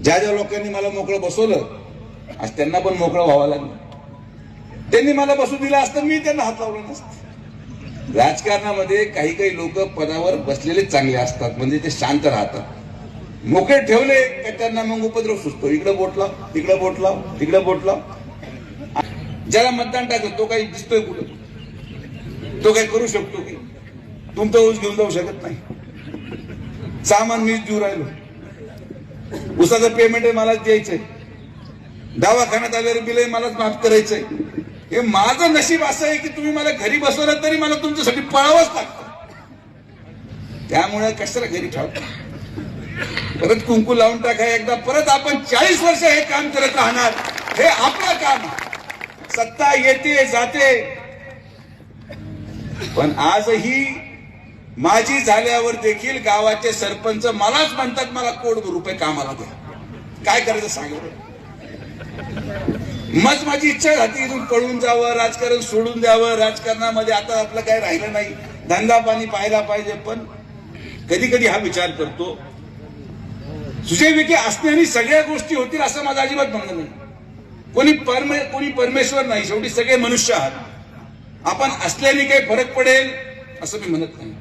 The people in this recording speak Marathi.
ज्या ज्या लोकांनी मला मोकळं बसवलं आज त्यांना पण मोकळं व्हावं लागलं. त्यांनी मला बसू दिलं असतं मी त्यांना हात लावला नसतं. राजकारणामध्ये काही काही लोक पदावर बसलेले चांगले असतात, म्हणजे ते शांत राहतात. मोकळे ठेवले का त्यांना मग उपद्रव सुचतो. इकडे बोट लाव, तिकडे बोट लाव, तिकडे बोट लाव. ज्याला मतदान टाकत तो काही दिसतोय कुठं, तो काही करू शकतो की? तुमचा ऊस घेऊन जाऊ शकत नाही. सामान मीच देऊ राहिलो, ऊसाचं पेमेंट आहे मलाच द्यायचंय, दवाखान्यात आलेले बिल मलाच माफ करायचंय. हे माझं नशीब असं आहे की तुम्ही मला घरी बसवलं तरी मला तुमच्यासाठी पळावंच लागतं. त्यामुळे कशाला घरी ठेवता, परत कुंकू लावून टाका एकदा, परत आपण 40 वर्ष हे काम करत राहणार. हे आपलं काम. सत्ता येते जाते, पण आजही माझी झाल्यावर देखील गावाचे सरपंच मलाच म्हणतात मला कोटी रुपये कामाला द्या. काय करायचं सांगा. मग माझी इच्छा झाली इथून पळून जावं, राजकारण सोडून द्यावं. राजकारणामध्ये आता आपलं काय राहिलं नाही, धंदा पाणी पाहायला पाहिजे. पण कधी कधी हा विचार करतो, सुजय विखे असण्याने सगळ्या गोष्टी होतील असं माझं अजिबात म्हणणं नाही. कोणी परमेश्वर नाही, शेवटी सगळे मनुष्य आहात. आपण असल्याने काही फरक पडेल असं मी म्हणत नाही.